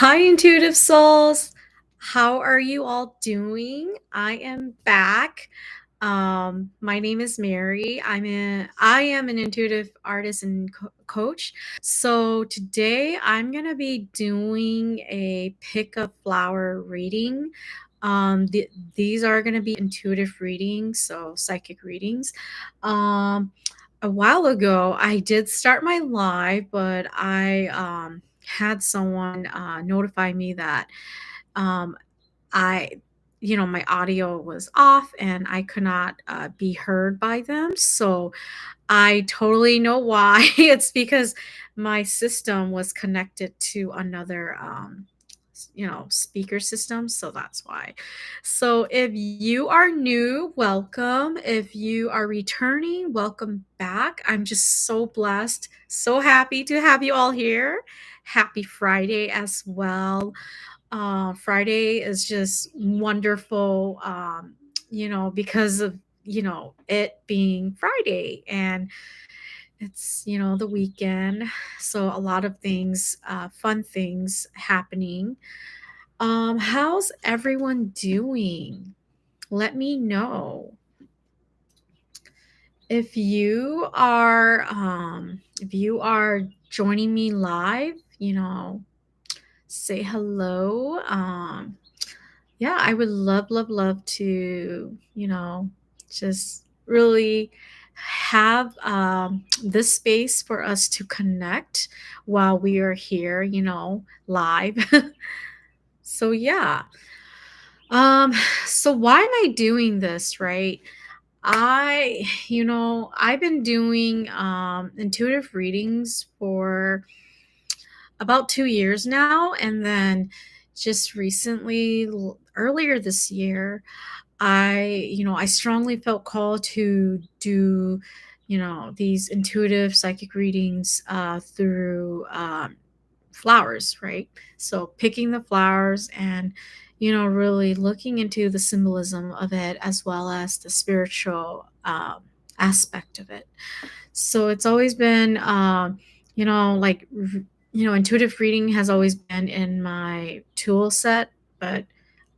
Hi, intuitive souls. How are you all doing? I am back. My name is Mary. I am an intuitive artist and coach. So today I'm gonna be doing a pick a flower reading. These are gonna be intuitive readings, so psychic readings. Um, a while ago, I did start my live, but I had someone notify me that um, I, my audio was off and I could not be heard by them. So I totally know why. It's because my system was connected to another, speaker system. So that's why. So if you are new, welcome. If you are returning, welcome back. I'm just so blessed, so happy to have you all here. Happy Friday as well. Friday is just wonderful, because of, it being Friday and it's, the weekend. So a lot of things, fun things happening. How's everyone doing? Let me know. If you are joining me live, say hello. Yeah, I would love, love, love to, just really have this space for us to connect while we are here, live. So, yeah. Um, so why am I doing this, right? I've been doing intuitive readings for about 2 years now. And then just recently, earlier this year, I strongly felt called to do, these intuitive psychic readings through flowers, right? So picking the flowers and, really looking into the symbolism of it as well as the spiritual aspect of it. So it's always been, intuitive reading has always been in my tool set, but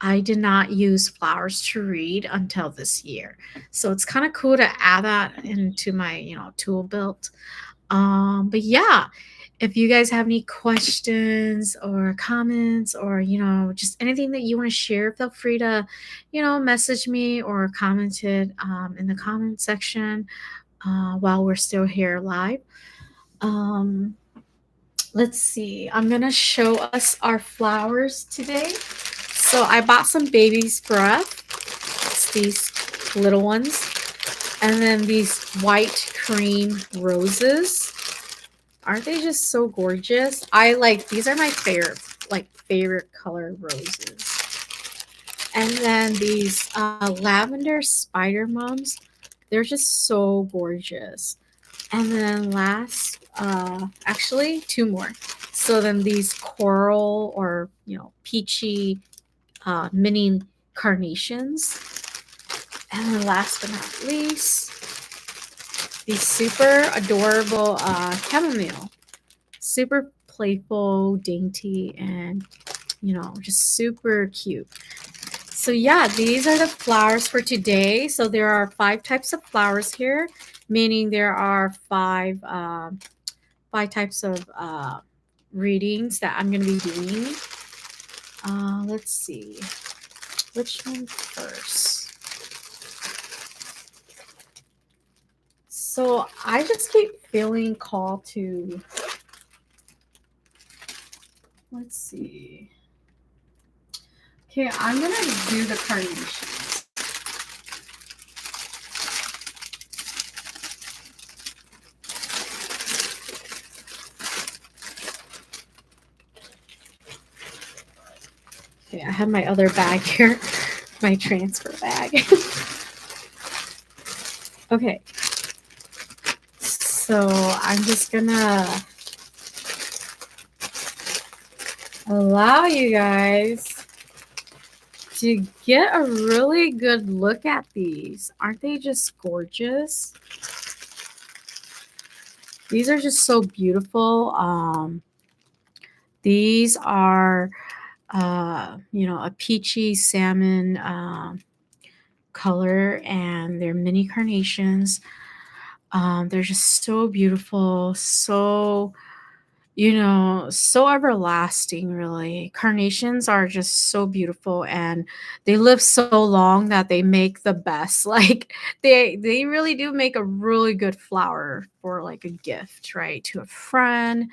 I did not use flowers to read until this year. So it's kind of cool to add that into my, tool belt. But yeah, if you guys have any questions or comments or, just anything that you want to share, feel free to, message me or comment it in the comment section while we're still here live. Um, let's see. I'm going to show us our flowers today. So I bought some baby's breath. It's these little ones. And then these white cream roses. Aren't they just so gorgeous? These are my favorite color roses. And then these lavender spider mums. They're just so gorgeous. And then actually two more. So then these coral or, peachy mini carnations. And then last but not least, these super adorable chamomile. Super playful, dainty, and, just super cute. So yeah, these are the flowers for today. So there are 5 types of flowers here, meaning there are five types of readings that I'm going to be doing. Let's see. Which one first? So I just keep feeling called to, let's see. Okay, I'm going to do the carnation. Okay, I have my other bag here, my transfer bag. Okay, so I'm just gonna allow you guys to get a really good look at these. Aren't they just gorgeous? These are just so beautiful. These are, a peachy salmon color, and they're mini carnations. They're just so beautiful, so everlasting, really. Carnations are just so beautiful, and they live so long that they make the best. Like, they really do make a really good flower for like a gift, right? To a friend,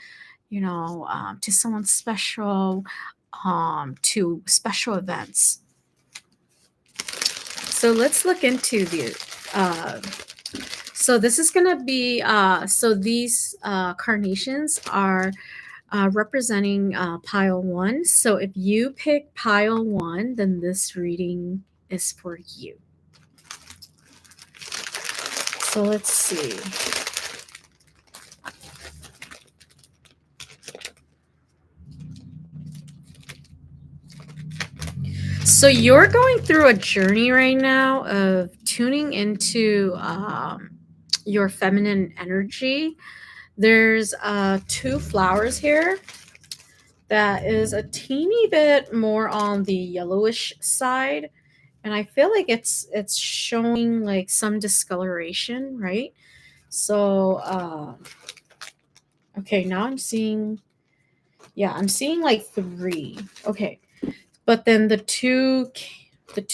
to someone special, to special events. So let's look into the uh, so this is going to be so these carnations are representing pile one. So if you pick pile one, then this reading is for you. So let's see. So you're going through a journey right now of tuning into your feminine energy. There's two flowers here that is a teeny bit more on the yellowish side, and I feel like it's showing like some discoloration, right? So okay, now I'm seeing like three. Okay, but then the two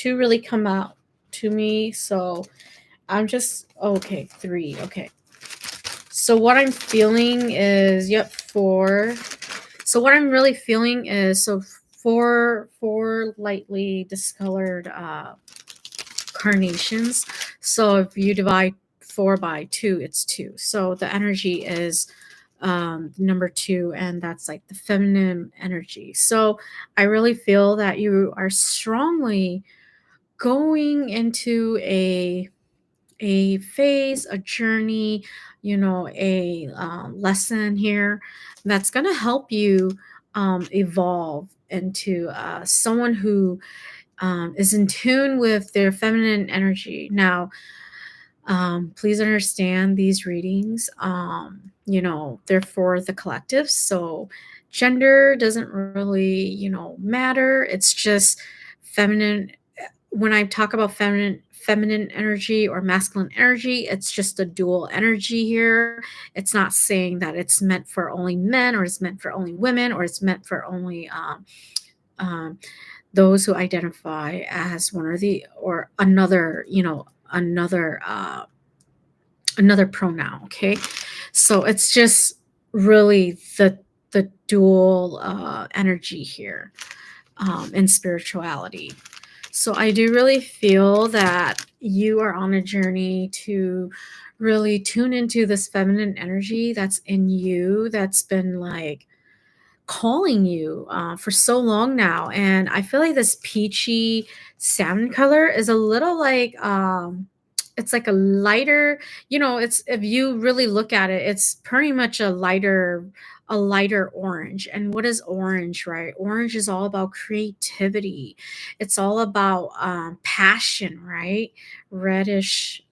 really come out to me, so I'm just okay, three. Okay, so what I'm feeling is, yep, four. So what I'm really feeling is, so four lightly discolored carnations. So if you divide four by two, it's two. So the energy is number two, and that's like the feminine energy. So I really feel that you are strongly going into a phase, a journey, a lesson here that's going to help you evolve into someone who is in tune with their feminine energy. Now, please understand these readings, they're for the collective. So gender doesn't really, matter. It's just feminine. When I talk about feminine energy or masculine energy, it's just a dual energy here. It's not saying that it's meant for only men, or it's meant for only women, or it's meant for only um, those who identify as one or the or another, another pronoun. Okay, so it's just really the dual energy here in spirituality. So I do really feel that you are on a journey to really tune into this feminine energy that's in you, that's been like calling you for so long now. And I feel like this peachy salmon color is a little like it's like a lighter, it's, if you really look at it, it's pretty much a lighter orange. And what is orange, right? Orange is all about creativity. It's all about passion, right? Reddish,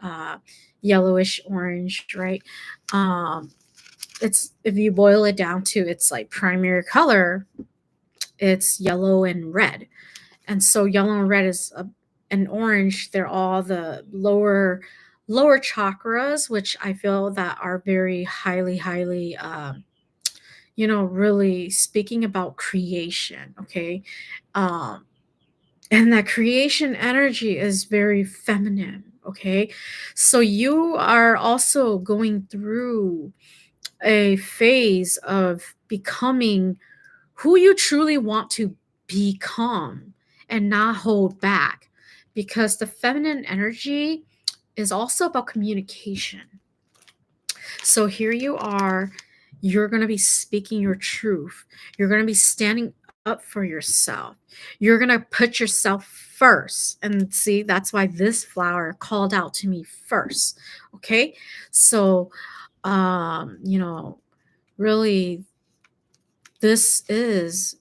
yellowish orange, right? It's, if you boil it down to its like primary color, it's yellow and red. And so yellow and red and orange, they're all the lower chakras, which I feel that are very highly really speaking about creation. Okay, um and that creation energy is very feminine. Okay, so you are also going through a phase of becoming who you truly want to become, and not hold back, because the feminine energy is also about communication. So here you are, you're going to be speaking your truth, you're going to be standing up for yourself, you're going to put yourself first. And see, that's why this flower called out to me first. Okay, so really, this is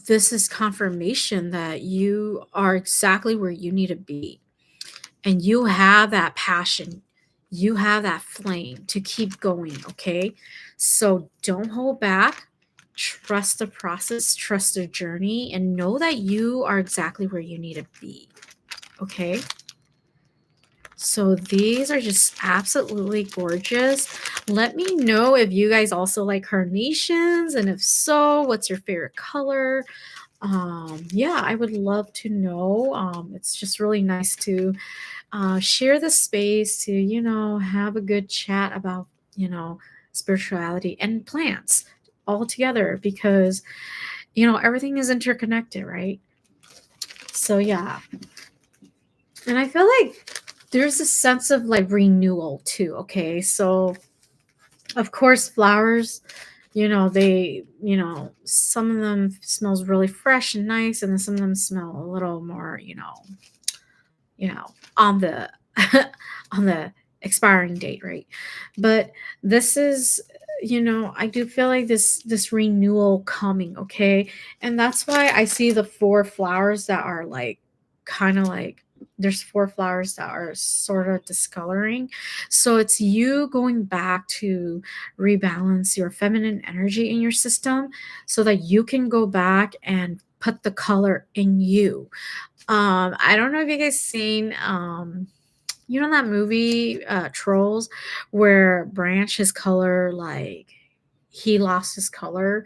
this is confirmation that you are exactly where you need to be, and you have that passion, you have that flame to keep going. Okay, so don't hold back, trust the process, trust the journey, and know that you are exactly where you need to be. Okay. So these are just absolutely gorgeous. Let me know if you guys also like carnations, and if so, what's your favorite color? Yeah, I would love to know. It's just really nice to share the space to, have a good chat about, spirituality and plants all together, because, everything is interconnected, right? So, yeah. And I feel like there's a sense of like renewal too. Okay. So, of course, flowers, some of them smells really fresh and nice, and then some of them smell a little more, on the on the expiring date, right? But this is, I do feel like this renewal coming, okay? And that's why I see the four flowers that are like kind of like, there's four flowers that are sort of discoloring. So it's you going back to rebalance your feminine energy in your system so that you can go back and put the color in you. I don't know if you guys seen that movie Trolls, where Branch, his color, like he lost his color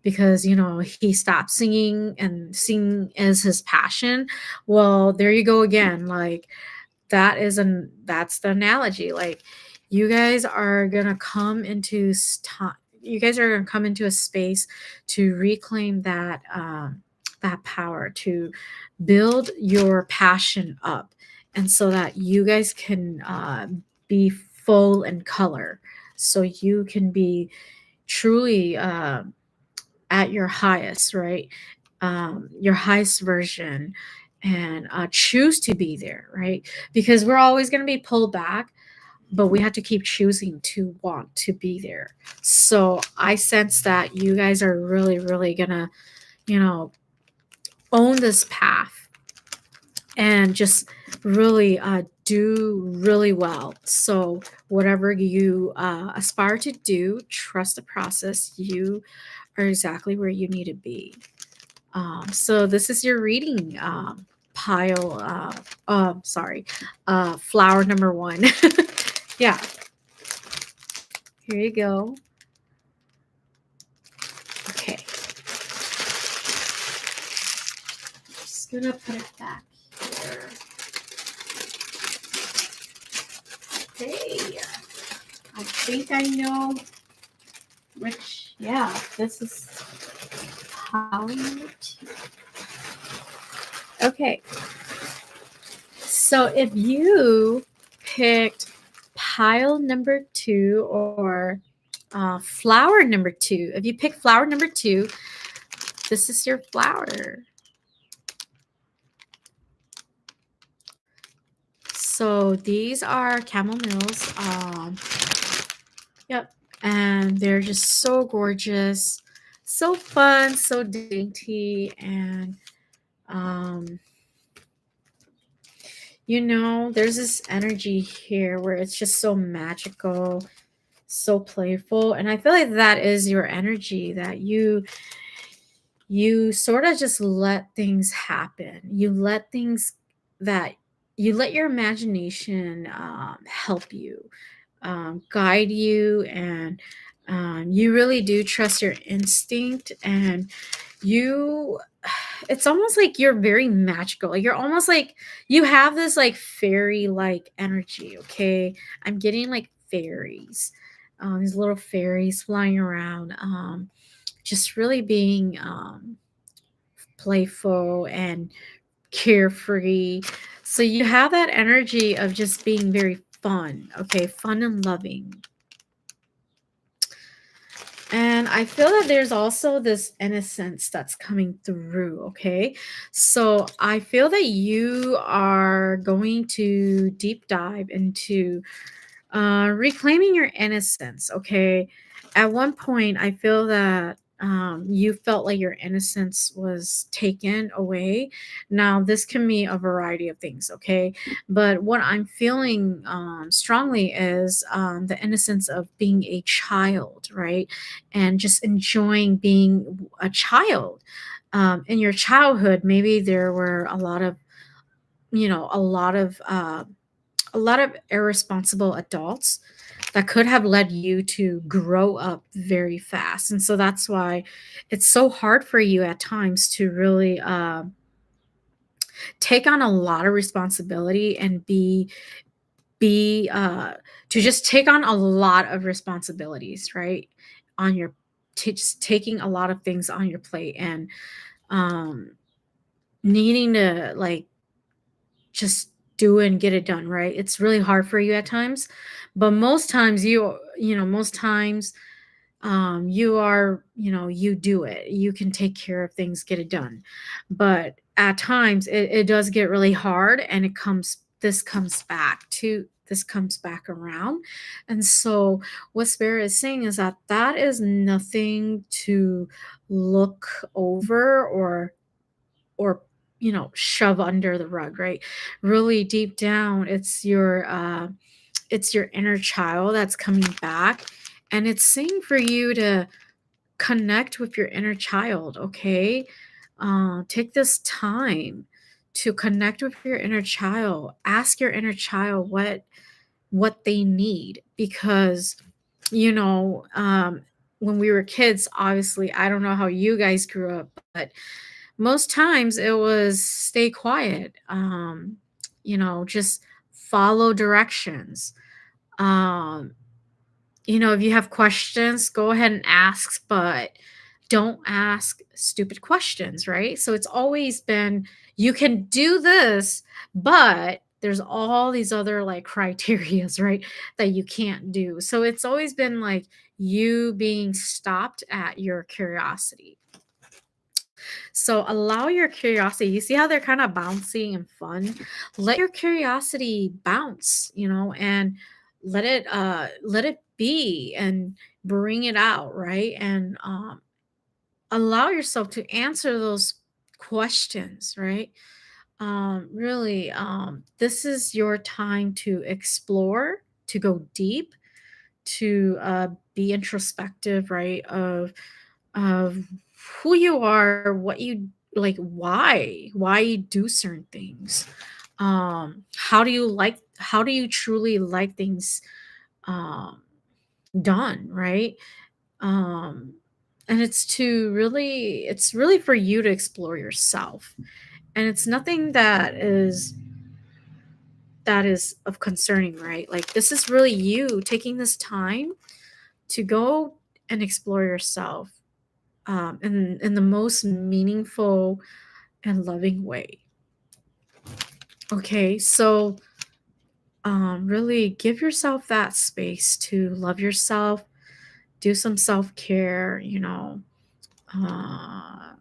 because he stopped singing, and singing is his passion. Well, there you go again. Like that's the analogy. Like you guys are gonna come into you guys are gonna come into a space to reclaim that power, to build your passion up, and so that you guys can be full in color, so you can be truly at your highest, right? Your highest version, and choose to be there, right? Because we're always going to be pulled back, but we have to keep choosing to want to be there. So I sense that you guys are really, really going to, you know, own this path and just really do really well. So whatever you aspire to do, trust the process. You are exactly where you need to be. So this is your reading pile. Sorry, flower number one. Yeah, here you go. Okay, just gonna put it back here. Okay, I think I know which. Yeah, this is pile number two. Okay, so if you picked pile number two, or flower number two, if you pick flower number two, this is your flower. So these are chamomiles. Yep. And they're just so gorgeous, so fun, so dainty. And, there's this energy here where it's just so magical, so playful. And I feel like that is your energy, that you sort of just let things happen. You let your imagination help you, guide you, and you really do trust your instinct. And you it's almost like you're very magical. You're almost like you have this like fairy like energy. Okay, I'm getting like fairies, these little fairies flying around, just really being playful and carefree. So you have that energy of just being very fun, okay, fun and loving. And I feel that there's also this innocence that's coming through, okay? So I feel that you are going to deep dive into reclaiming your innocence, okay? At one point, I feel that you felt like your innocence was taken away. Now, this can mean a variety of things, okay? But what I'm feeling strongly is the innocence of being a child, right? And just enjoying being a child. In your childhood, maybe there were a lot of, you know, a lot of irresponsible adults that could have led you to grow up very fast. And so that's why it's so hard for you at times to really take on a lot of responsibility and be to just take on a lot of responsibilities, right? On your just taking a lot of things on your plate and um needing to like just do it and get it done, right? It's really hard for you at times, but most times most times you are, you do it. You can take care of things, get it done. But at times it does get really hard and this comes back around. And so what spirit is saying is that that is nothing to look over or shove under the rug, right? Really deep down, it's your inner child that's coming back, and it's saying for you to connect with your inner child, okay? Take this time to connect with your inner child. Ask your inner child what they need, because you know um when we were kids, obviously, I don't know how you guys grew up, but most times it was stay quiet, just follow directions. um if you have questions, go ahead and ask, but don't ask stupid questions, right? So it's always been, you can do this, but there's all these other like criterias, right, that you can't do. So it's always been like you being stopped at your curiosity. So allow your curiosity. You see how they're kind of bouncy and fun? Let your curiosity bounce, and let it be and bring it out, right? And allow yourself to answer those questions, right? Really, this is your time to explore, to go deep, to be introspective, right? Of who you are, what you like, why you do certain things. How do you truly like things um done, right? Um and it's really for you to explore yourself. And it's nothing that is of concerning, right? Like this is really you taking this time to go and explore yourself in the most meaningful and loving way. Okay, so really give yourself that space to love yourself, do some self care. Uh,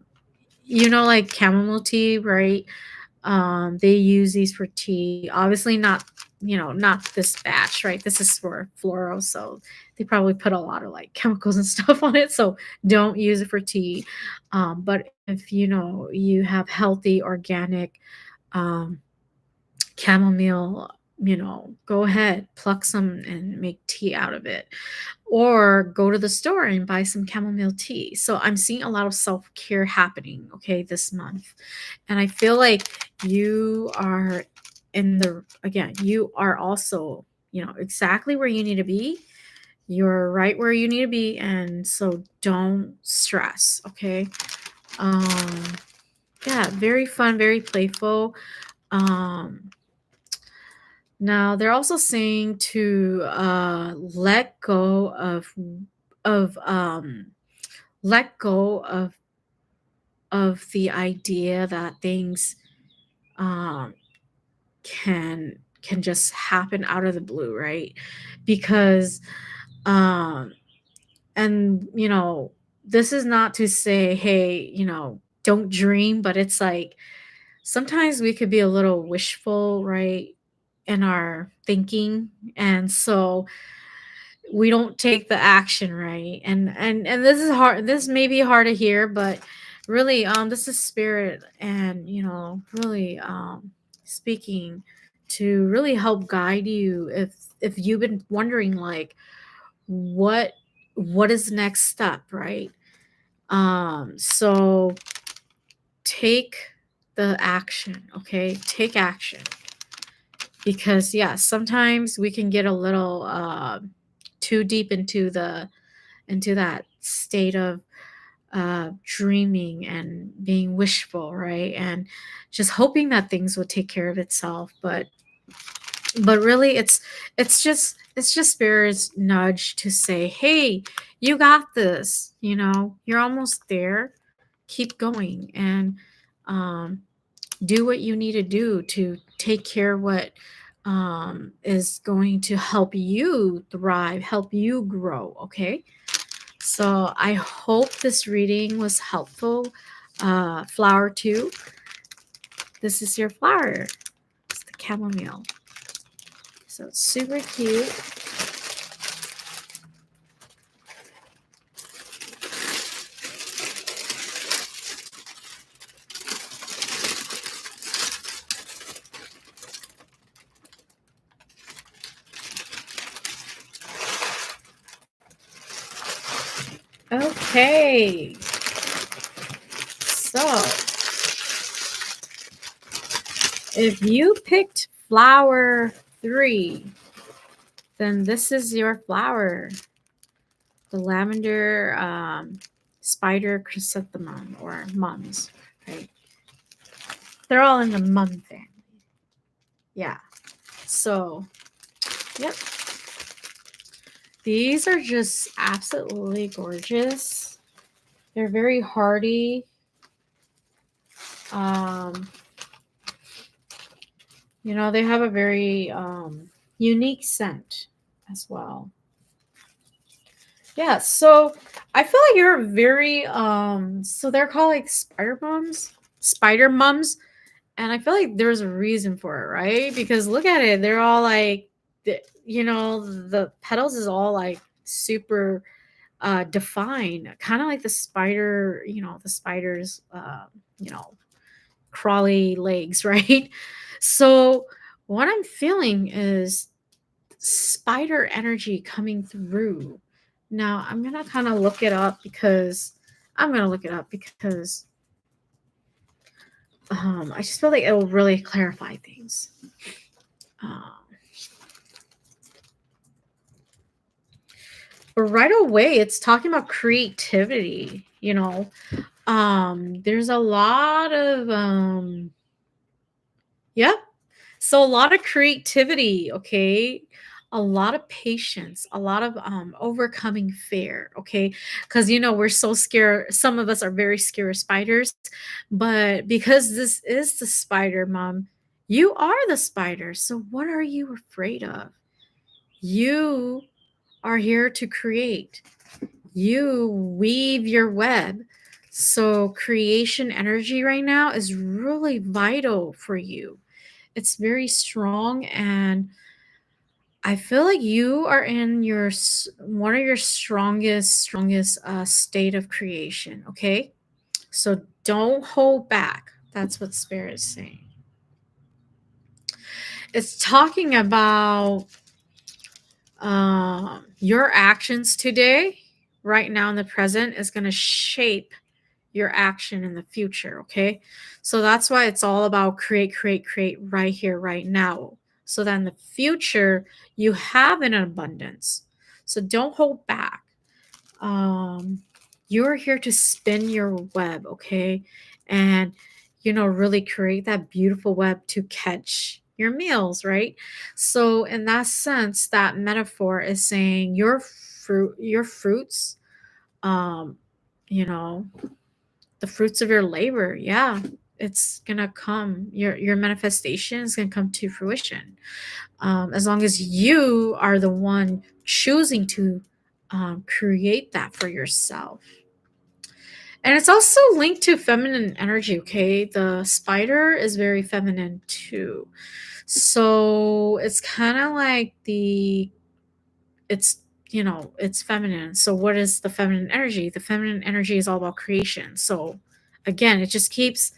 like chamomile tea, right? They use these for tea. Obviously, not this batch, right? This is for floral, so they probably put a lot of like chemicals and stuff on it. So don't use it for tea. But if you have healthy, organic um, chamomile, go ahead, pluck some and make tea out of it, or go to the store and buy some chamomile tea. So I'm seeing a lot of self care happening, okay, this month. And I feel like you are you are also, exactly where you need to be. You're right where you need to be. And so don't stress, okay? Um, yeah, very fun, very playful. Um, Now they're also saying to of let go of the idea that things um can just happen out of the blue, right? Because um and this is not to say, hey, don't dream, but it's like sometimes we could be a little wishful, right, in our thinking. And so we don't take the action, right? And this is hard, this may be hard to hear, but really, this is spirit, and really speaking to really help guide you if you've been wondering, like, what what is the next step, right? So take the action, okay? Take action, because yeah, sometimes we can get a little too deep into that state of dreaming and being wishful, right? And just hoping that things will take care of itself. But really, it's just spirit's nudge to say, hey, you got this, you're almost there. Keep going, and um, do what you need to do to take care of what is going to help you thrive, help you grow, okay? So I hope this reading was helpful. Flower 2, this is your flower. It's the chamomile. So it's super cute. Okay. So if you picked flower 3, then this is your flower. The lavender spider chrysanthemum, or mums, right? They're all in the mum family. Yeah. So, yep. These are just absolutely gorgeous. They're very hardy. They have a very unique scent as well. Yeah, so I feel like you're very so they're called like spider mums, and I feel like there's a reason for it, right? Because look at it, they're all like the petals is all like super defined, kind of like the spider, the spider's you know, crawly legs, right? So what I'm feeling is spider energy coming through. Now I'm gonna kind of look it up because I just feel like it will really clarify things. Um, but right away, it's talking about creativity. There's a lot of yeah. So a lot of creativity, okay? A lot of patience, a lot of overcoming fear, okay? Because we're so scared. Some of us are very scared of spiders, but because this is the spider mom, you are the spider. So what are you afraid of? You are here to create. You weave your web. So creation energy right now is really vital for you. It's very strong, and I feel like you are in one of your strongest state of creation, okay? So don't hold back. That's what spirit is saying. It's talking about your actions today, right now in the present, is going to shape your action in the future, okay? So that's why it's all about create right here, right now. So that in the future, you have an abundance. So don't hold back. You're here to spin your web, okay? And, really create that beautiful web to catch your meals, right? So, in that sense, that metaphor is saying your fruits, um, you know, the fruits of your labor, yeah, it's gonna come. Your manifestation is gonna come to fruition, as long as you are the one choosing to create that for yourself. And it's also linked to feminine energy, okay? The spider is very feminine too. So it's kind of like it's it's feminine. So what is the feminine energy? The feminine energy is all about creation. So again, it keeps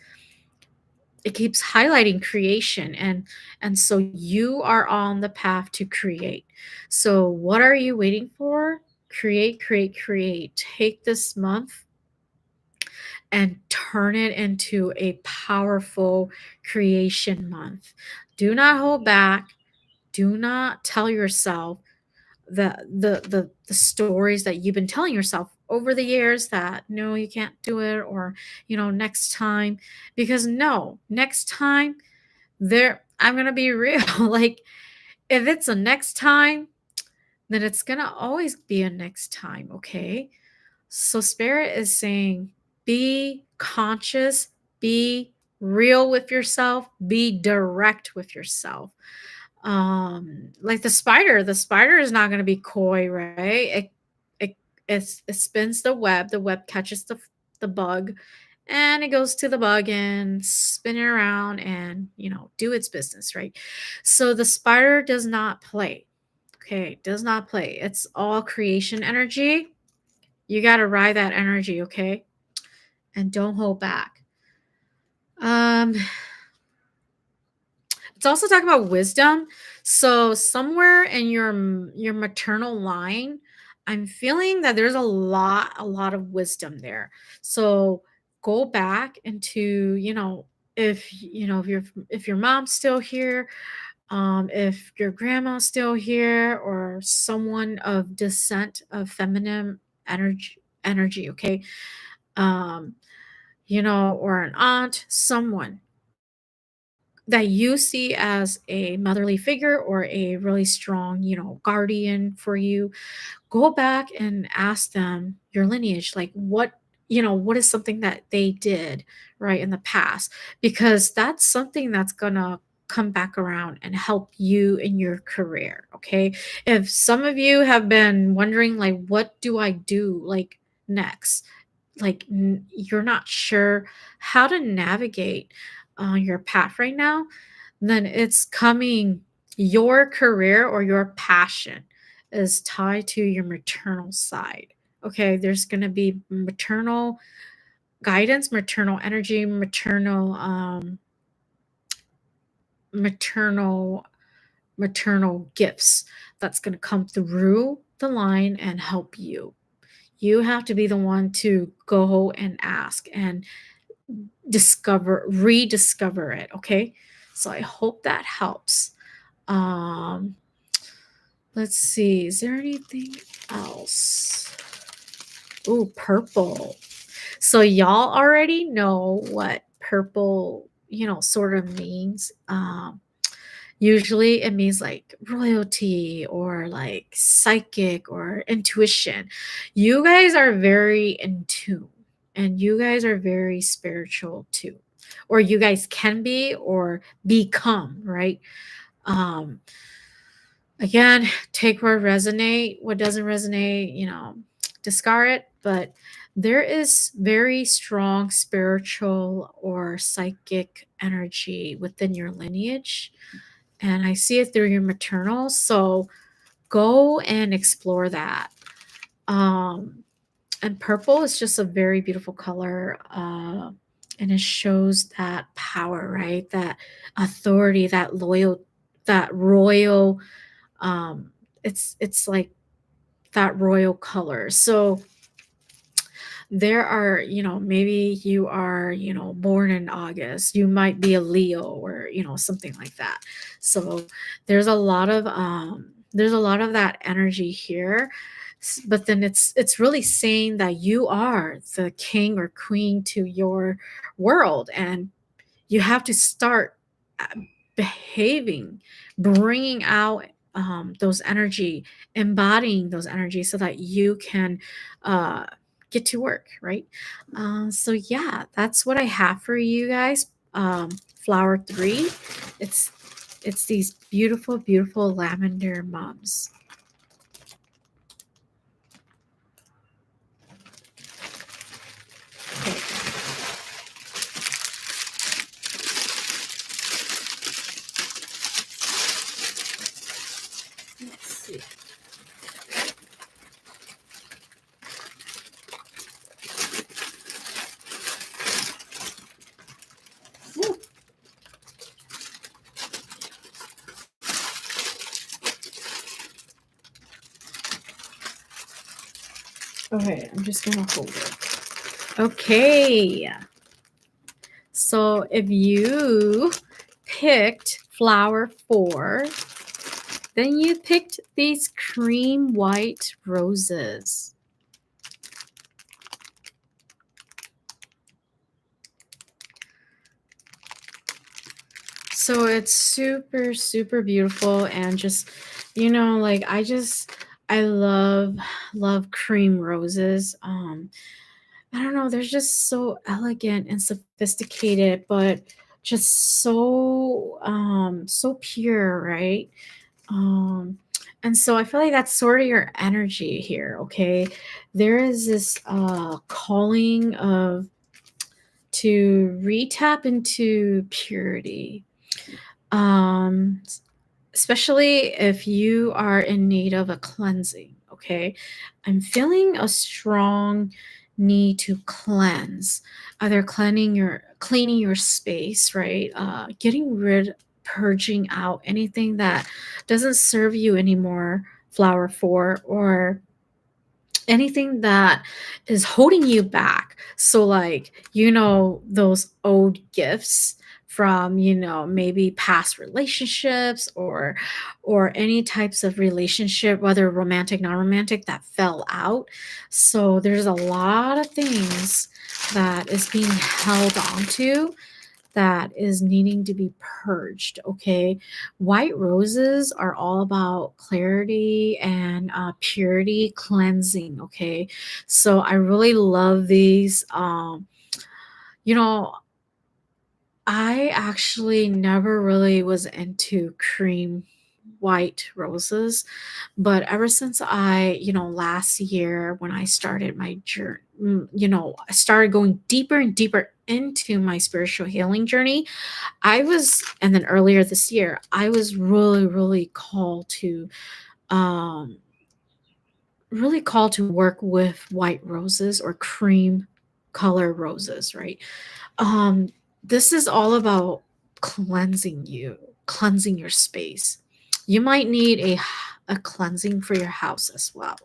highlighting creation, and so you are on the path to create. So what are you waiting for? Create, create, create. Take this month and turn it into a powerful creation month. Do not hold back. Do not tell yourself the stories that you've been telling yourself over the years, that no, you can't do it, or next time. Because no, next time, there I'm gonna be real. Like, if it's a next time, then it's gonna always be a next time. Okay, so spirit is saying, be conscious, be real with yourself, be direct with yourself. Like the spider is not going to be coy, right? It spins the web catches the bug, and it goes to the bug and spin it around and do its business, right? So the spider does not play. Okay, does not play. It's all creation energy. You got to ride that energy, okay? And don't hold back. um It's also talking about wisdom. So somewhere in your maternal line, I'm feeling that there's a lot of wisdom there. So go back into, if your mom's still here, if your grandma's still here, or someone of descent of feminine energy, okay? Um, or an aunt, someone that you see as a motherly figure or a really strong, guardian for you. Go back and ask them your lineage, like what is something that they did right in the past, because that's something that's gonna come back around and help you in your career. Okay, if some of you have been wondering, like, what do I do, like, next, like, you're not sure how to navigate your path right now, then it's coming. Your career or your passion is tied to your maternal side. Okay, there's going to be maternal guidance, maternal energy, maternal maternal gifts that's going to come through the line and help you. You have to be the one to go and ask and rediscover it. Okay, so I hope that helps. um let's see, is there anything else? Ooh, purple. So y'all already know what purple sort of means. Usually it means like royalty or like psychic or intuition. You guys are very in tune, and you guys are very spiritual too. Or you guys can be or become, right? Um, Again, take what resonate, what doesn't resonate, discard it. But there is very strong spiritual or psychic energy within your lineage, and I see it through your maternal. So go and explore that. Um, and purple is just a very beautiful color, and it shows that power, right? That authority, that royal. Um, it's like that royal color. So there are, maybe you are, born in August, you might be a Leo, or something like that. So there's a lot of that energy here. But then it's really saying that you are the king or queen to your world, and you have to start uh, behaving, bringing out those energy, embodying those energies so that you can uh, get to work, right? So yeah, that's what I have for you guys. Flower 3, it's it's these beautiful, beautiful lavender mums. Okay, let's see. Okay, I'm just gonna hold it. Okay, so if you picked flower 4, then you picked these cream white roses. So it's super, super beautiful and just, like I love cream roses. I don't know, they're just so elegant and sophisticated, but just so pure, right? Um and so I feel like that's sort of your energy here, okay? There is this calling of to re-tap into purity. Um Especially if you are in need of a cleansing, okay? I'm feeling a strong need to cleanse, either cleaning your space, right? Getting rid, purging out anything that doesn't serve you anymore, flower 4, or anything that is holding you back. So like, those old gifts from, maybe past relationships, or any types of relationship, whether romantic, non-romantic, that fell out. So there's a lot of things that is being held on to that is needing to be purged. Okay. White roses are all about clarity and purity, cleansing. Okay. So I really love these. You know, I actually never really was into cream white roses, but ever since last year when I started my journey, I started going deeper and deeper into my spiritual healing journey. And then earlier this year, I was really, um, really called to work with white roses or cream color roses, right? Um, this is all about cleansing your space. You might need a cleansing for your house as well.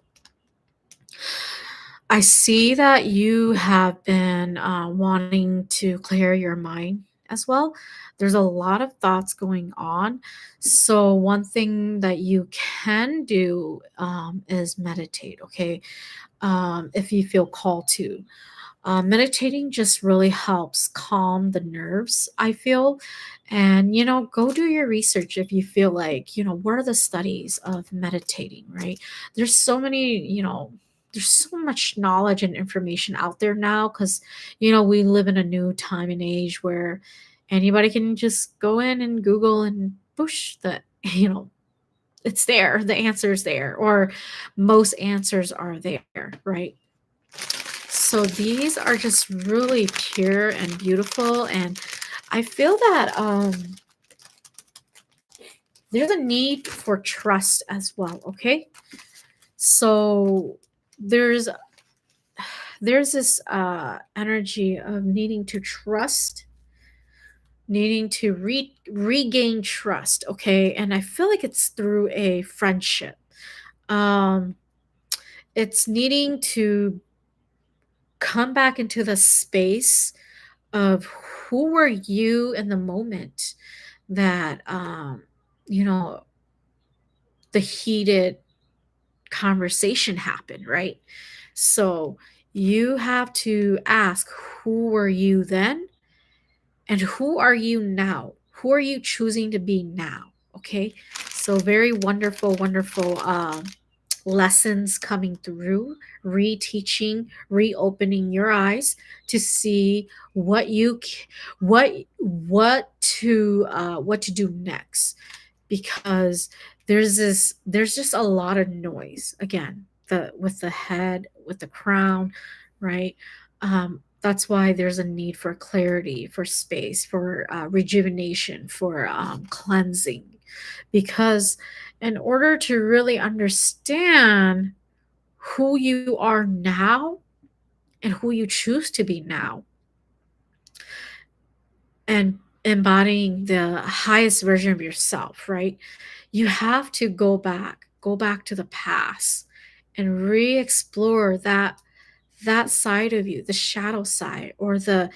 I see that you have been wanting to clear your mind as well. There's a lot of thoughts going on. So, one thing that you can do is meditate, okay? If you feel called to. Meditating just really helps calm the nerves, I feel. And, go do your research if you feel like, what are the studies of meditating, right? There's so many, there's so much knowledge and information out there now because, we live in a new time and age where anybody can just go in and Google and push the, it's there, the answer's there, or most answers are there, right? So these are just really pure and beautiful, and I feel that there's a need for trust as well, okay? So there's there's this energy of needing to trust, needing to regain trust, okay? And I feel like it's through a friendship. Um it's needing to come back into the space of who were you in the moment that you know the heated conversation happened, right? So you have to ask, who were you then and who are you now? Who are you choosing to be now? Okay, so very wonderful, wonderful lessons coming through, reteaching, reopening your eyes to see what to do next, because there's just a lot of noise again, the head, with the crown, right? That's why there's a need for clarity, for space, for rejuvenation, for cleansing, because in order to really understand who you are now and who you choose to be now, and embodying the highest version of yourself, right? You have to go back to the past and re-explore that side of you, the shadow side, or the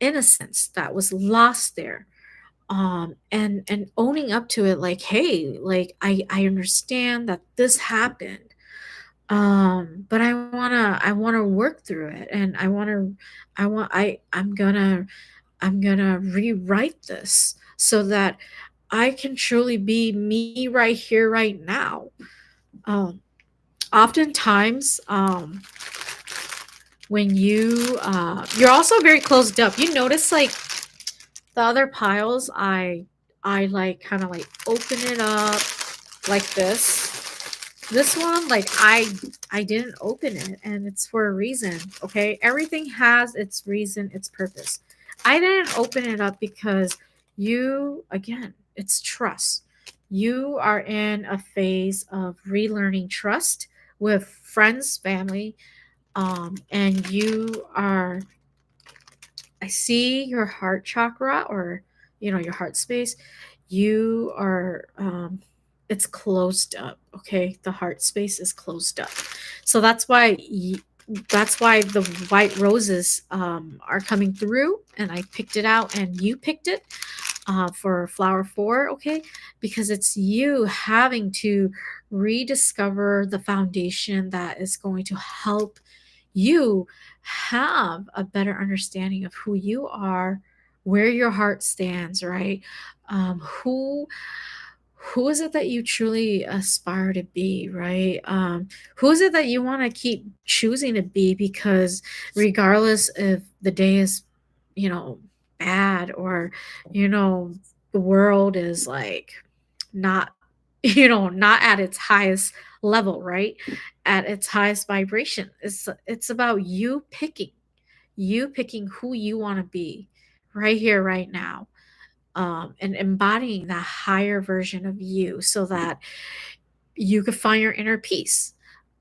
innocence that was lost there. And owning up to it, like, hey, like, I understand that this happened, but I want to work through it, and I'm gonna rewrite this so that I can truly be me right here, right now. Um, Oftentimes, when you're also very closed up. You notice, like, the other piles, I like kind of like open it up like this. This one, like, I didn't open it, and it's for a reason. Okay, everything has its reason, its purpose. I didn't open it up because you, again, it's trust. You are in a phase of relearning trust with friends, family, and you are, I see your heart chakra, or your heart space. You are, it's closed up. Okay, the heart space is closed up. So that's why the white roses are coming through, and I picked it out, and you picked it for flower 4. Okay, because it's you having to rediscover the foundation that is going to help you have a better understanding of who you are, where your heart stands, right? Who is it that you truly aspire to be, right? Who is it that you want to keep choosing to be? Because regardless if the day is, you know, bad, or, you know, the world is like not, not at its highest level, right? At its highest vibration. It's about you picking who you want to be right here, right now, and embodying that higher version of you so that you could find your inner peace.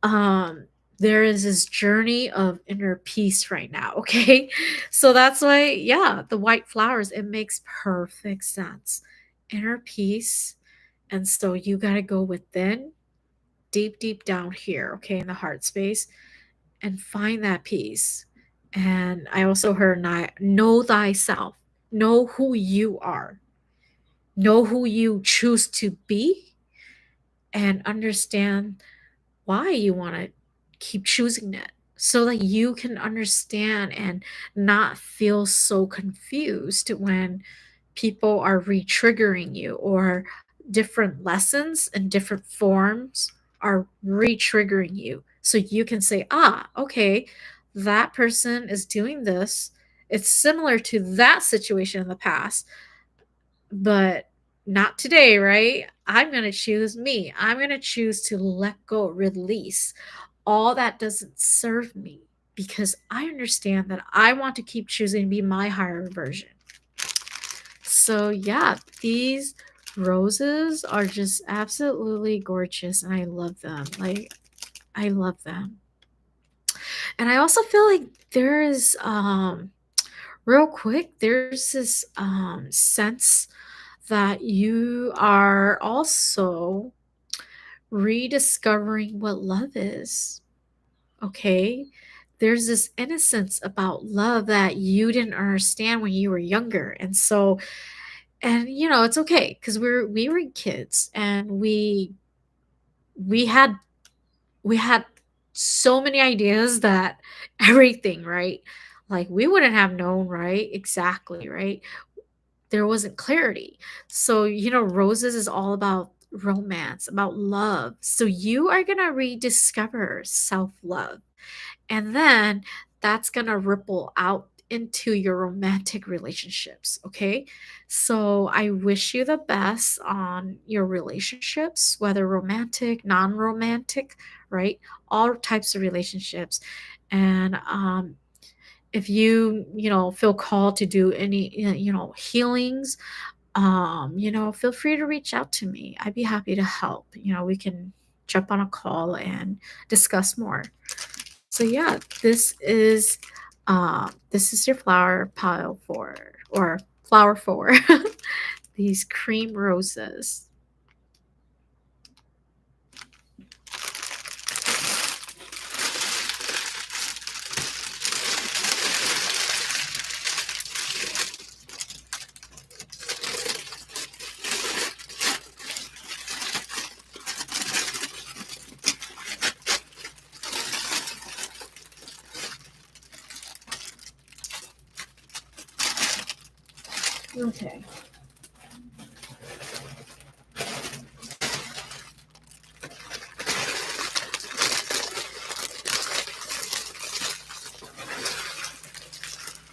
There is this journey of inner peace right now, okay? So that's why, yeah, the white flowers, it makes perfect sense. Inner peace. And so you got to go within, deep, deep down here, okay, in the heart space, and find that peace. And I also heard, know thyself, know who you are, know who you choose to be, and understand why you want to keep choosing it, so that you can understand and not feel so confused when people are re-triggering you, or different lessons and different forms are re-triggering you, so you can say, okay, that person is doing this, it's similar to that situation in the past, but not today, right? I'm going to choose me. I'm going to choose to let go, release all that doesn't serve me, because I understand that I want to keep choosing to be my higher version. So, yeah, these roses are just absolutely gorgeous, and I love them. Like, I love them. And I also feel like there is, real quick, there's this sense that you are also rediscovering what love is. Okay, there's this innocence about love that you didn't understand when you were younger, and so, and it's okay, because we were kids, and we had we had so many ideas that everything, right, like, we wouldn't have known, right, exactly, right, there wasn't clarity. So, roses is all about romance, about love. So you are going to rediscover self-love. And then that's going to ripple out into your romantic relationships, okay? So I wish you the best on your relationships, whether romantic, non-romantic, right? All types of relationships. And if you feel called to do any healings, feel free to reach out to me. I'd be happy to help. We can jump on a call and discuss more. So yeah, this is your flower pile 4, or flower 4. These cream roses. Okay.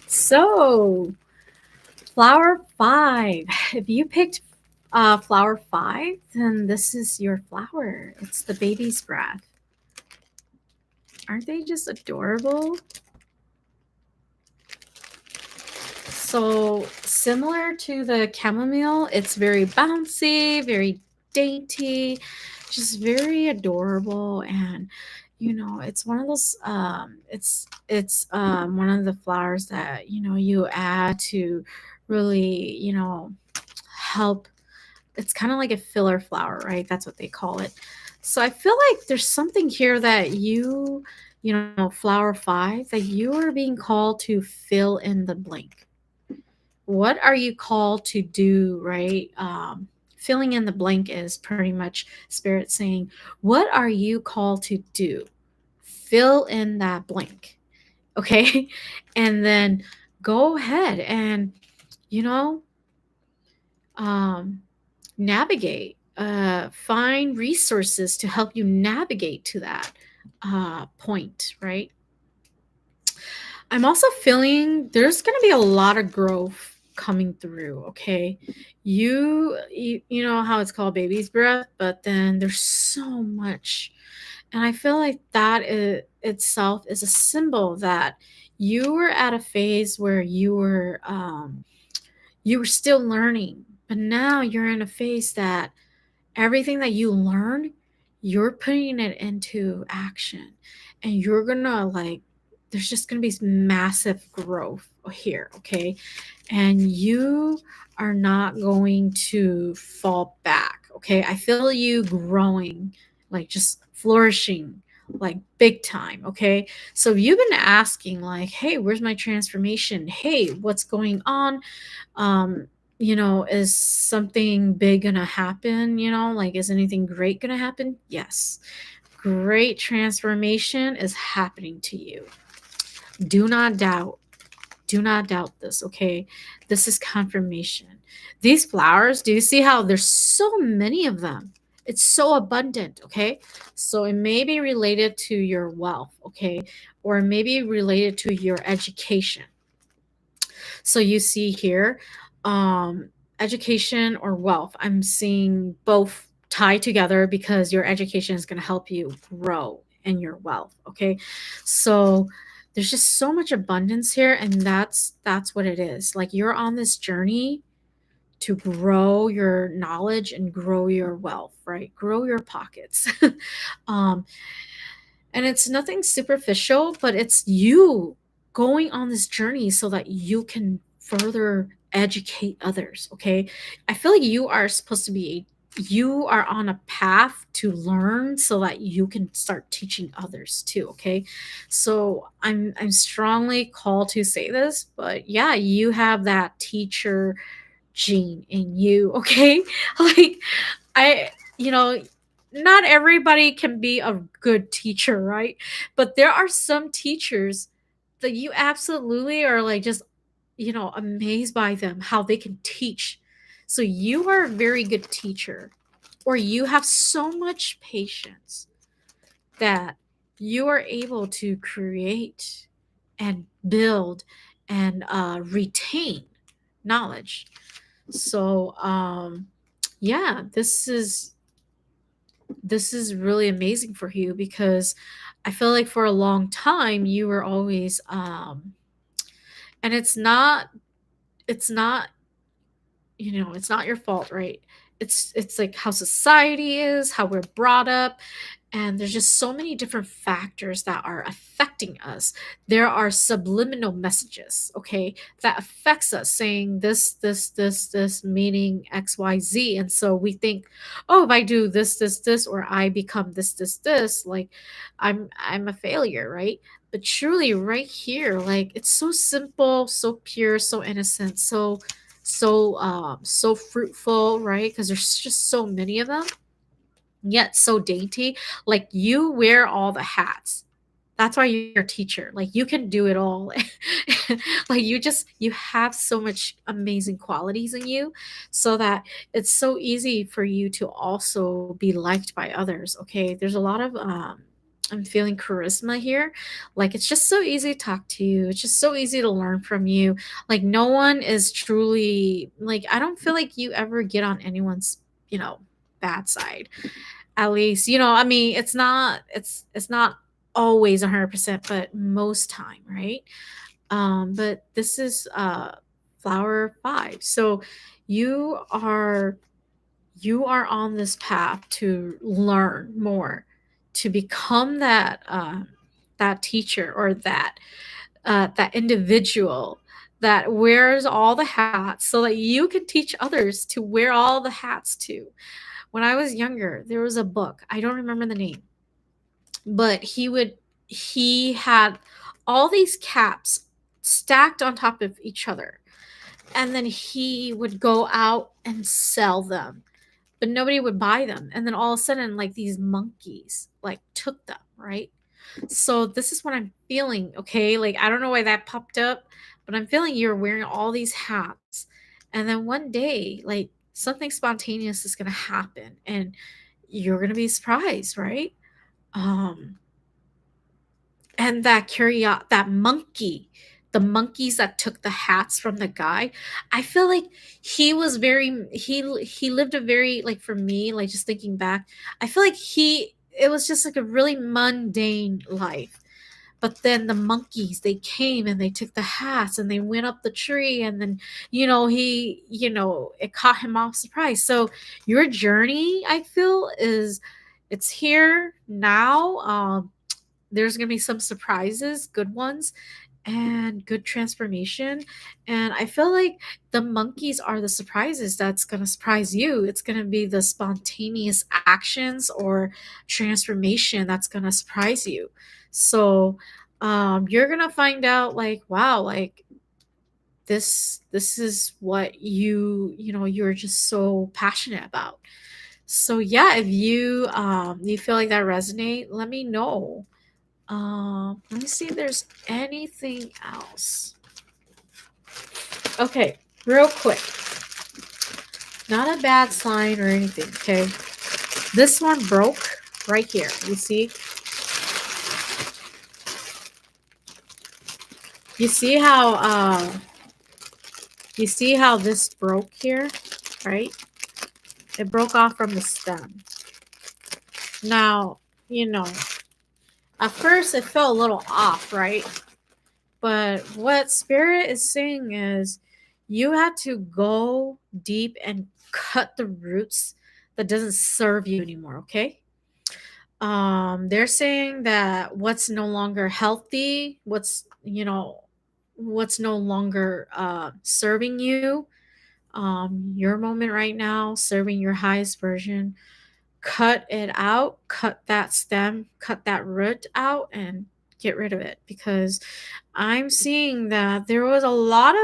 So, flower five. If you picked flower five, then this is your flower. It's the baby's breath. Aren't they just adorable? So, similar to the chamomile, it's very bouncy, very dainty, just very adorable. And it's one of those it's one of the flowers that you add to really help. It's kind of like a filler flower, right? That's what they call it. So I feel like there's something here that flower five, that you are being called to fill in the blank. What are you called to do, right? Filling in the blank is pretty much spirit saying, what are you called to do? Fill in that blank. Okay. And then go ahead and, you know, um, navigate, find resources to help you navigate to that point, right? I'm also feeling there's going to be a lot of growth coming through, okay? You know how it's called baby's breath, but then there's so much. And I feel like that itself is a symbol that you were at a phase where you were still learning, but now you're in a phase that everything that you learn, you're putting it into action. And you're gonna like, there's just gonna be massive growth here, okay? And you are not going to fall back, okay? I feel you growing, like just flourishing, like big time, okay? So you've been asking, like, hey, where's my transformation? Hey, what's going on? Is something big gonna happen? Like, is anything great gonna happen? Yes. Great transformation is happening to you. Do not doubt. Do not doubt this, okay? This is confirmation. These flowers, do you see how there's so many of them? It's so abundant, okay? So it may be related to your wealth, okay? Or maybe related to your education. So you see here, um, education or wealth. I'm seeing both tied together because your education is going to help you grow in your wealth. Okay, so there's just so much abundance here, and that's what it is. Like, you're on this journey to grow your knowledge and grow your wealth, right? Grow your pockets. um, and it's nothing superficial, but it's you going on this journey so that you can further educate others. Okay. I feel like you are on a path to learn so that you can start teaching others too. Okay. So I'm strongly called to say this, but yeah, you have that teacher gene in you. Okay. Like, I, you know, not everybody can be a good teacher, right? But there are some teachers that you absolutely are like just, amazed by them, how they can teach. So you are a very good teacher, or you have so much patience that you are able to create and build and retain knowledge. So, yeah, this is really amazing for you because I feel like for a long time you were always and it's not it's not your fault, right? It's like how society is, how we're brought up, and there's just so many different factors that are affecting us. There are subliminal messages, okay, that affects us, saying this meaning XYZ. And so we think, oh, if I do this, or I become this, like I'm a failure, right? But truly right here, like, it's so simple, so pure, so innocent, so fruitful, right? Because there's just so many of them, yet so dainty. Like, you wear all the hats. That's why you're a teacher. Like you can do it all. Like you have so much amazing qualities in you, so that it's so easy for you to also be liked by others. Okay. There's a lot of I'm feeling charisma here. Like it's just so easy to talk to you. It's just so easy to learn from you. Like no one is truly like I don't feel like you ever get on anyone's, bad side. At least, I mean, it's not always 100%, but most time, right? But this is flower 5. So you are you are on this path to learn more, to become that teacher, or that individual that wears all the hats so that you can teach others to wear all the hats too. When I was younger, there was a book. I don't remember the name, but he had all these caps stacked on top of each other. And then he would go out and sell them, but nobody would buy them. And then all of a sudden, like these monkeys like took them, right? So this is what I'm feeling, okay? Like I don't know why that popped up, but I'm feeling you're wearing all these hats. And then one day, like something spontaneous is gonna happen and you're gonna be surprised, right? Um and that monkey, the monkeys that took the hats from the guy, I feel like he lived a very, like, for me, like just thinking back, I feel like he it was just like a really mundane life. But then the monkeys, they came and they took the hats and they went up the tree, and then it caught him off surprise. So your journey, I feel, is it's here now. There's going to be some surprises, good ones, and good transformation. And I feel like the monkeys are the surprises that's going to surprise you. It's going to be the spontaneous actions or transformation that's going to surprise you. So you're going to find out, like, wow, like this is what you're just so passionate about. So yeah, if you feel like that resonate, let me know. Let me see if there's anything else. Okay, real quick. Not a bad sign or anything, okay? This one broke right here. You see? You see how this broke here, right? It broke off from the stem. Now, at first it felt a little off, right? But what Spirit is saying is you have to go deep and cut the roots that doesn't serve you anymore, okay? They're saying that what's no longer healthy, what's no longer serving you, your moment right now, serving your highest version, cut it out, cut that stem, cut that root out, and get rid of it, because I'm seeing that there was a lot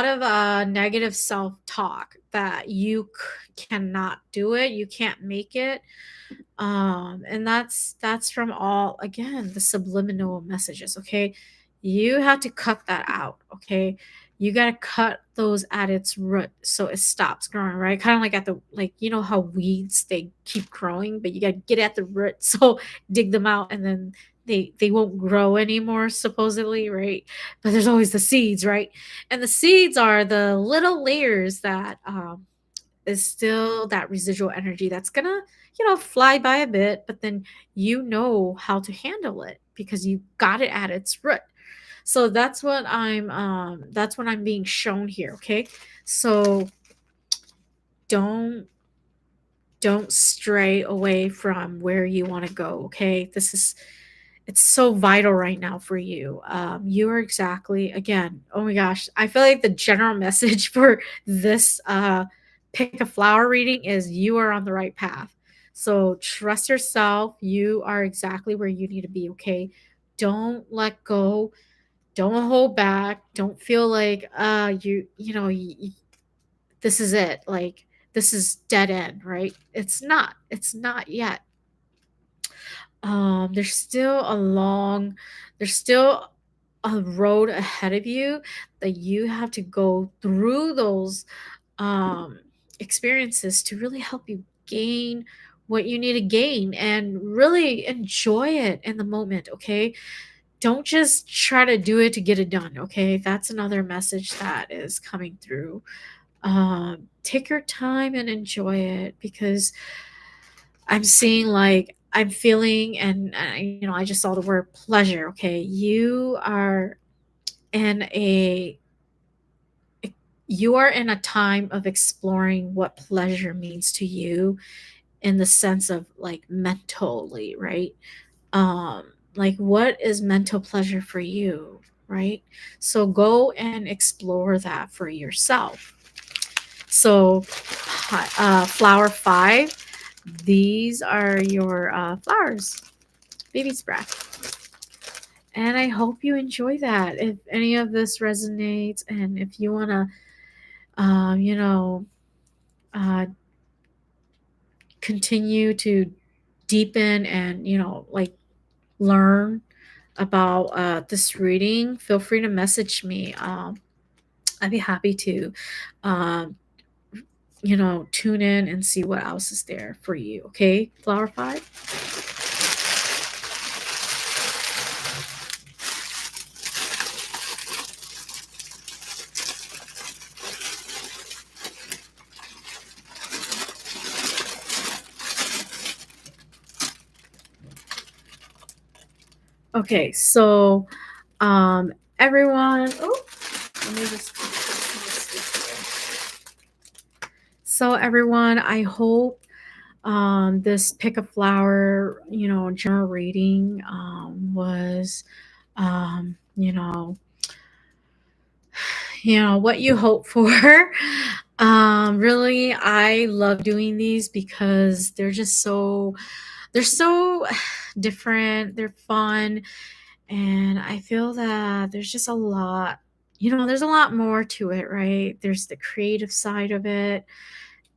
of negative self-talk that you cannot do it, you can't make it. And that's from, all, again, the subliminal messages, okay? You have to cut that out, okay? You got to cut those at its root so it stops growing, right? Kind of like at the, like, how weeds, they keep growing, but you got to get at the root. So dig them out, and then they won't grow anymore, supposedly, right? But there's always the seeds, right? And the seeds are the little layers that is still that residual energy that's gonna, fly by a bit, but then how to handle it because you got it at its root. So that's what I'm being shown here, okay? So don't don't stray away from where you want to go, okay? It's so vital right now for you. You are exactly, again, oh my gosh, I feel like the general message for this pick a flower reading is you are on the right path. So trust yourself. You are exactly where you need to be, okay? Don't let go. Don't hold back. Don't feel like this is it. Like this is dead end, right? It's not. It's not yet. There's still a long, there's still a road ahead of you that you have to go through those um, experiences to really help you gain what you need to gain and really enjoy it in the moment. Okay, don't just try to do it to get it done. Okay, that's another message that is coming through. Take your time and enjoy it, because I'm seeing, like, I'm feeling, and I just saw the word pleasure. Okay, in a you are in a time of exploring what pleasure means to you, in the sense of, like, mentally, right? Like, what is mental pleasure for you, right? So go and explore that for yourself. So, flower 5, these are your flowers, baby's breath. And I hope you enjoy that. If any of this resonates, and if you want to, you know, uh, continue to deepen and, like, learn about this reading, feel free to message me. I'd be happy to, um, tune in and see what else is there for you. Okay, Flower 5? Okay, so, everyone, oh, let me just put this here. So, everyone, I hope this pick a flower, general reading was, um, you know, what you hope for. Really, I love doing these because they're so different, they're fun, and I feel that there's just a lot, there's a lot more to it, right? There's the creative side of it,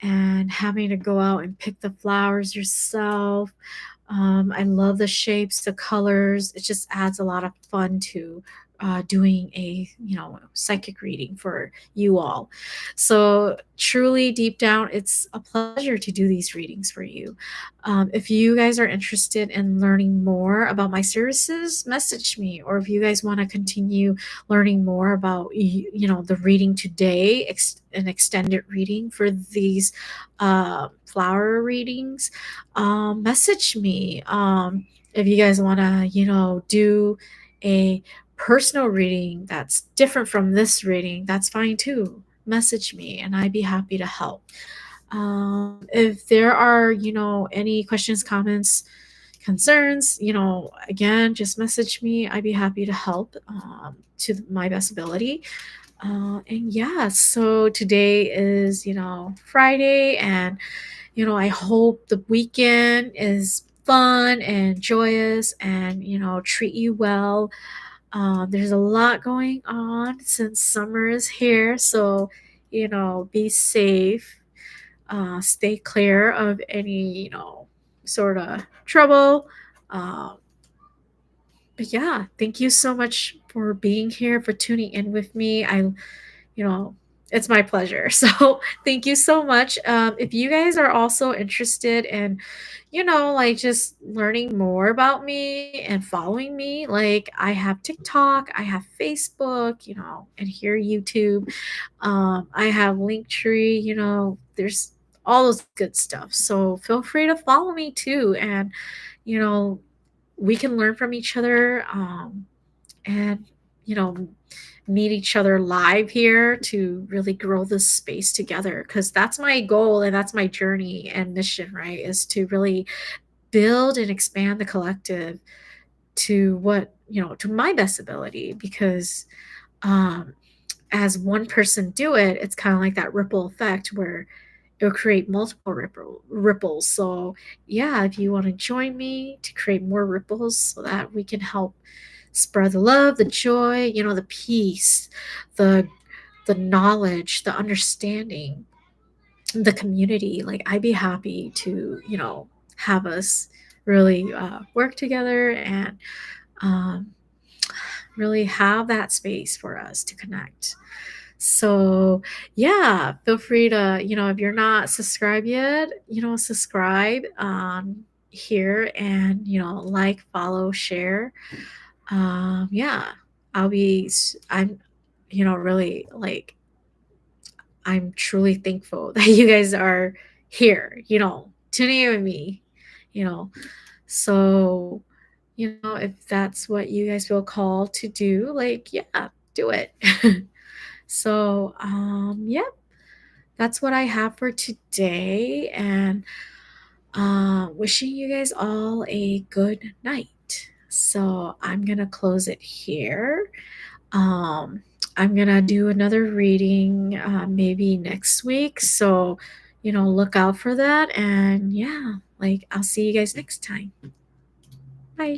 and having to go out and pick the flowers yourself. I love the shapes, the colors. It just adds a lot of fun to doing a psychic reading for you all. So truly, deep down, it's a pleasure to do these readings for you. If you guys are interested in learning more about my services, message me. Or if you guys want to continue learning more about the reading today, an extended reading for these flower readings, message me. If you guys want to, do a personal reading that's different from this reading, that's fine too. Message me and I'd be happy to help. If there are, any questions, comments, concerns, again, just message me. I'd be happy to help to my best ability. And yeah, so today is, Friday, and I hope the weekend is fun and joyous and, treat you well. There's a lot going on since summer is here. So, be safe, stay clear of any, sort of trouble. Um, but yeah, thank you so much for being here, for tuning in with me. You know, it's my pleasure. So thank you so much. If you guys are also interested in, like, just learning more about me and following me, like, I have TikTok, I have Facebook, and here YouTube. I have Linktree, there's all those good stuff. So feel free to follow me too. And, you know, we can learn from each other, and, you know, meet each other live here to really grow this space together, because that's my goal and that's my journey and mission, right? Is to really build and expand the collective to to my best ability, because um as one person do it, it's kind of like that ripple effect where it'll create multiple ripples. So yeah, if you want to join me to create more ripples so that we can help spread the love, the joy, the peace, the knowledge, the understanding, the community, like, I'd be happy to, have us really work together and um, really have that space for us to connect. So, yeah, feel free to, if you're not subscribed yet, subscribe here and, like, follow, share. Yeah, I'm, really like, I'm truly thankful that you guys are here, tuning in with me, you know. So, if that's what you guys feel called to do, like, yeah, do it. So, yeah, that's what I have for today. And wishing you guys all a good night. So, I'm going to close it here. Um, I'm going to do another reading maybe next week. So, look out for that. And yeah, like, I'll see you guys next time. Bye.